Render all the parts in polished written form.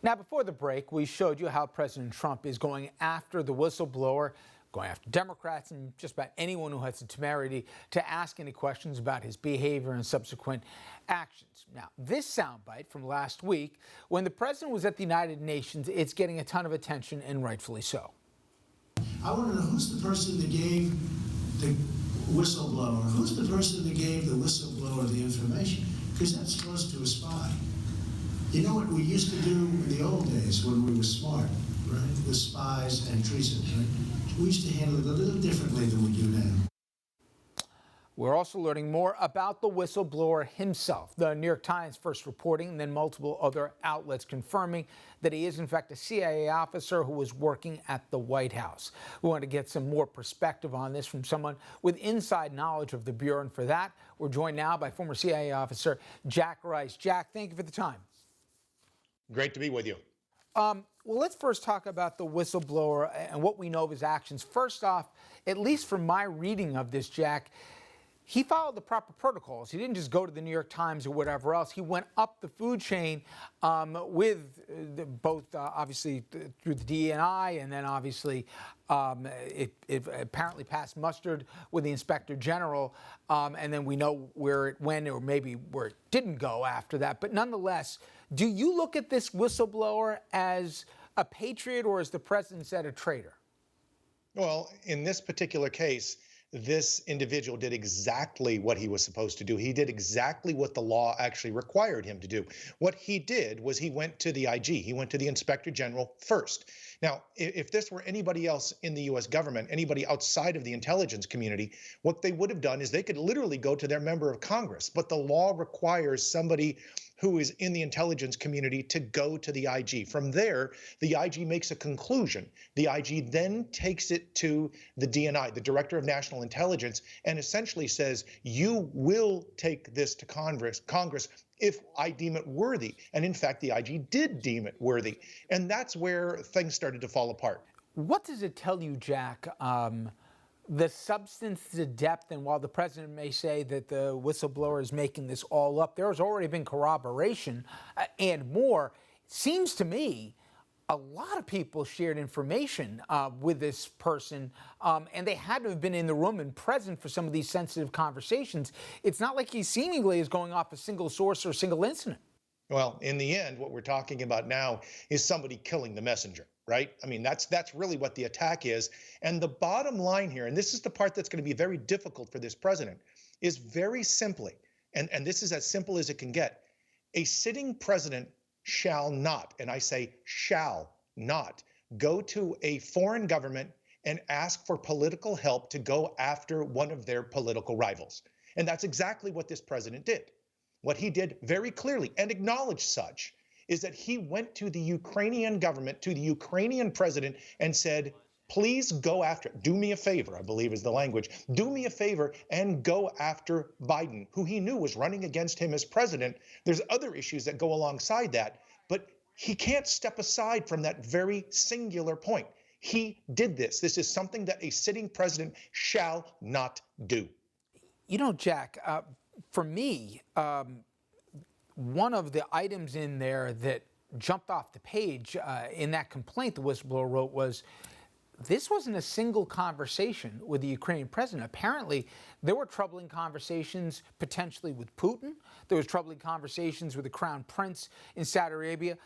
Now, before the break, we showed you how President Trump is going after the whistleblower, going after Democrats and just about anyone who has the temerity to ask any questions about his behavior and subsequent actions. Now, this soundbite from last week, when the president was at the United Nations, it's getting a ton of attention, and rightfully so. I want to know who's the person that gave the whistleblower, who's the person that gave the whistleblower the information? Because that's close to a spy. You know what we used to do in the old days when we were smart, right? With spies and treason, right? We used to handle it a little differently than we do now. We're also learning more about the whistleblower himself. The New York Times first reporting, and then multiple other outlets confirming that he is, in fact, a CIA officer who was working at the White House. We want to get some more perspective on this from someone with inside knowledge of the Bureau, and for that, we're joined now by former CIA officer Jack Rice. Jack, thank you for the time. Great to be with you. Well, let's first talk about the whistleblower and what we know of his actions. First off, at least from my reading of this, Jack, he followed the proper protocols. He didn't just go to the New York Times or whatever else. He went up the food chain with both, obviously, through the DNI, and then obviously it apparently passed mustard with the Inspector General, and then we know where it went or maybe where it didn't go after that. But nonetheless, do you look at this whistleblower as a patriot or, as the president said, a traitor? Well, in this particular case, this individual did exactly what he was supposed to do. He did exactly what the law actually required him to do. What he did was he went to the IG. He went to the Inspector General first. Now, if this were anybody else in the U.S. government, anybody outside of the intelligence community, what they would have done is they could literally go to their member of Congress. But the law requires somebody who is in the intelligence community to go to the IG. From there, the IG makes a conclusion. The IG then takes it to the DNI, the Director of National Intelligence, and essentially says, you will take this to Congress if I deem it worthy. And in fact, the IG did deem it worthy. And that's where things started to fall apart. What does it tell you, Jack? The substance, the depth, and while the president may say that the whistleblower is making this all up, there has already been corroboration and more. It seems to me a lot of people shared information with this person, and they had to have been in the room and present for some of these sensitive conversations. It's not like he seemingly is going off a single source or a single incident. Well, in the end, what we're talking about now is somebody killing the messenger, right? I mean, that's really what the attack is. And the bottom line here, and this is the part that's going to be very difficult for this president, is very simply, and this is as simple as it can get, a sitting president shall not, and I say shall not, go to a foreign government and ask for political help to go after one of their political rivals. And that's exactly what this president did. What he did very clearly, and acknowledged such, is that he went to the Ukrainian government, to the Ukrainian president, and said, please go after, do me a favor, I believe is the language, do me a favor and go after Biden, who he knew was running against him as president. There's other issues that go alongside that, but he can't step aside from that very singular point. He did this. This is something that a sitting president shall not do. You know, Jack, for me, one of the items in there that jumped off the page in that complaint the whistleblower wrote was, this wasn't a single conversation with the Ukrainian president. Apparently, there were troubling conversations potentially with Putin. There was troubling conversations with the Crown Prince in Saudi Arabia.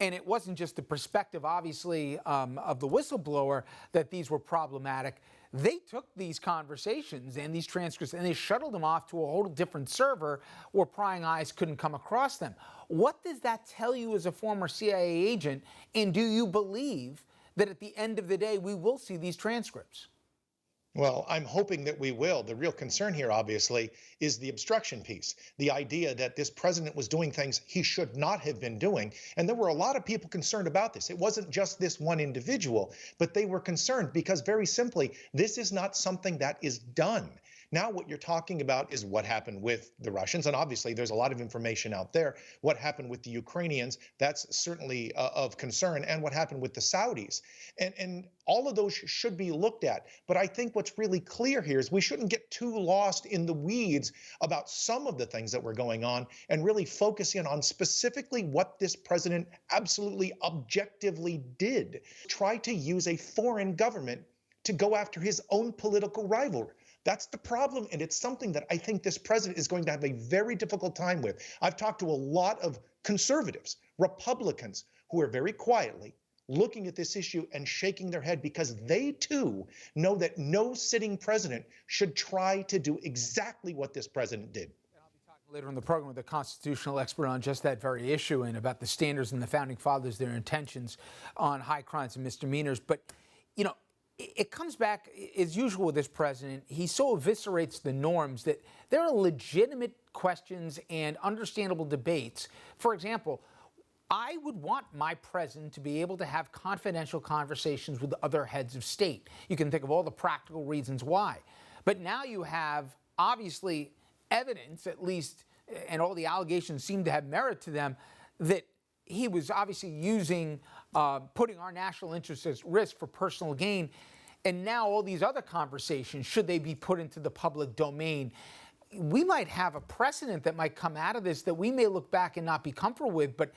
And it wasn't just the perspective, obviously, of the whistleblower that these were problematic. They took these conversations and these transcripts and they shuttled them off to a whole different server where prying eyes couldn't come across them. What does that tell you as a former CIA agent? And do you believe that at the end of the day, we will see these transcripts? Well, I'm hoping that we will. The real concern here, obviously, is the obstruction piece. The idea that this president was doing things he should not have been doing. And there were a lot of people concerned about this. It wasn't just this one individual, but they were concerned because, very simply, this is not something that is done. Now what you're talking about is what happened with the Russians, and obviously there's a lot of information out there. What happened with the Ukrainians, that's certainly of concern, and what happened with the Saudis. And all of those should be looked at. But I think what's really clear here is we shouldn't get too lost in the weeds about some of the things that were going on and really focus in on specifically what this president absolutely objectively did. Try to use a foreign government to go after his own political rival. That's the problem, and it's something that I think this president is going to have a very difficult time with. I've talked to a lot of conservatives, Republicans, who are very quietly looking at this issue and shaking their head because they too know that no sitting president should try to do exactly what this president did. I'll be talking later in the program with a constitutional expert on just that very issue and about the standards and the founding fathers, their intentions on high crimes and misdemeanors. But, you know, it comes back, as usual with this president, he so eviscerates the norms that there are legitimate questions and understandable debates. For example, I would want my president to be able to have confidential conversations with other heads of state. You can think of all the practical reasons why. But now you have, obviously, evidence, at least, and all the allegations seem to have merit to them, that he was obviously using, putting our national interests at risk for personal gain. And now all these other conversations, should they be put into the public domain, we might have a precedent that might come out of this that we may look back and not be comfortable with, but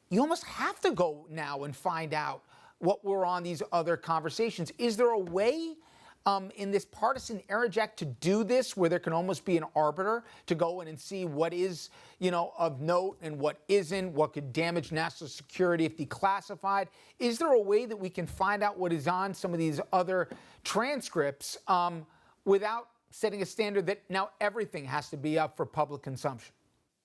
you almost have to go now and find out what were on these other conversations. Is there a way in this partisan era, Jack, to do this where there can almost be an arbiter to go in and see what is, you know, of note and what isn't, what could damage national security if declassified? Is there a way that we can find out what is on some of these other transcripts without setting a standard that now everything has to be up for public consumption?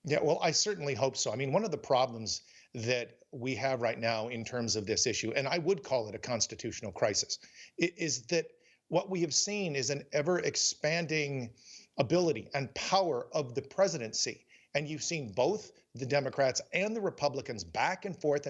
Yeah, well, I certainly hope so. I mean, one of the problems that we have right now in terms of this issue, and I would call it a constitutional crisis, is that what we have seen is an ever expanding ability and power of the presidency. And you've seen both the Democrats and the Republicans back and forth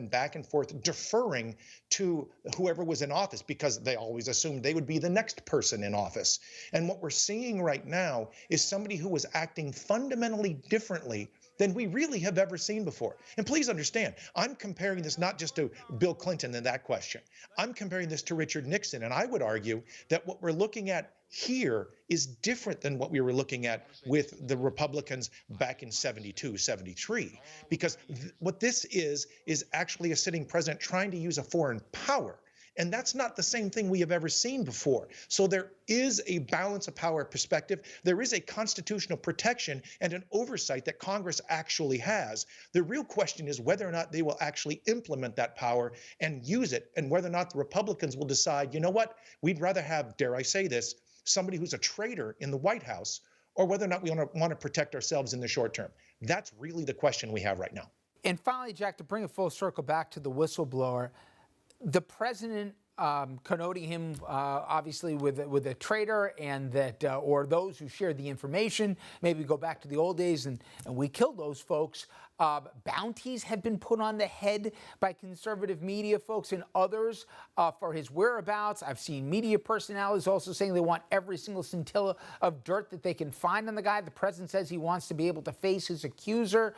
deferring to whoever was in office because they always assumed they would be the next person in office. And what we're seeing right now is somebody who was acting fundamentally differently than we really have ever seen before. And please understand, I'm comparing this not just to Bill Clinton in that question. I'm comparing this to Richard Nixon. And I would argue that what we're looking at here is different than what we were looking at with the Republicans back in 72, 73. Because what this is actually a sitting president trying to use a foreign power. And that's not the same thing we have ever seen before. So there is a balance of power perspective. There is a constitutional protection and an oversight that Congress actually has. The real question is whether or not they will actually implement that power and use it, and whether or not the Republicans will decide, you know what, we'd rather have, dare I say this, somebody who's a traitor in the White House, or whether or not we want to protect ourselves in the short term. That's really the question we have right now. And finally, Jack, to bring a full circle back to the whistleblower, the president connoting him obviously with a traitor, and that or those who shared the information. Maybe go back to the old days and we killed those folks. Bounties have been put on the head by conservative media folks and others for his whereabouts. I've seen media personalities also saying they want every single scintilla of dirt that they can find on the guy. The president says he wants to be able to face his accuser.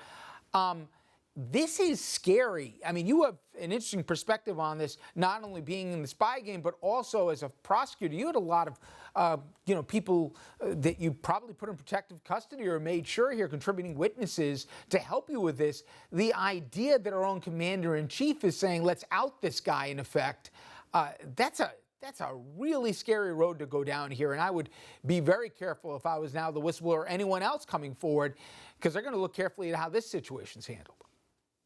This is scary. I mean, you have an interesting perspective on this, not only being in the spy game, but also as a prosecutor. You had a lot of, people that you probably put in protective custody or made sure here, contributing witnesses to help you with this. The idea that our own commander-in-chief is saying, let's out this guy, in effect, that's a really scary road to go down here. And I would be very careful if I was now the whistleblower or anyone else coming forward, because they're going to look carefully at how this situation's handled.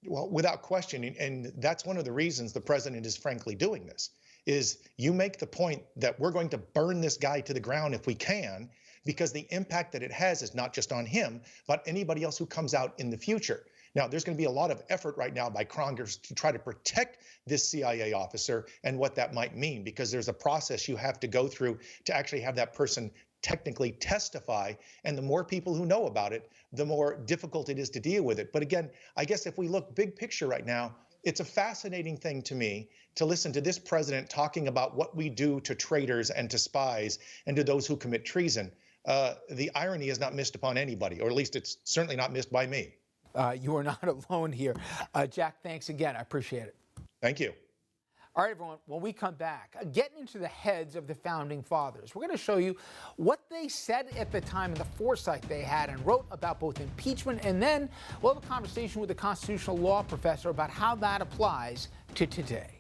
Well, without question, and that's one of the reasons the president is frankly doing this, is you make the point that we're going to burn this guy to the ground if we can, because the impact that it has is not just on him, but anybody else who comes out in the future. Now, there's going to be a lot of effort right now by Congress to try to protect this CIA officer and what that might mean, because there's a process you have to go through to actually have that person technically testify. And the more people who know about it, the more difficult it is to deal with it. But again, I guess if we look big picture right now, it's a fascinating thing to me to listen to this president talking about what we do to traitors and to spies and to those who commit treason. the irony is not missed upon anybody, or at least it's certainly not missed by me. You are not alone here. Jack, thanks again. I appreciate it. Thank you. All right, everyone, when we come back, getting into the heads of the founding fathers, we're going to show you what they said at the time and the foresight they had and wrote about both impeachment, and then we'll have a conversation with a constitutional law professor about how that applies to today.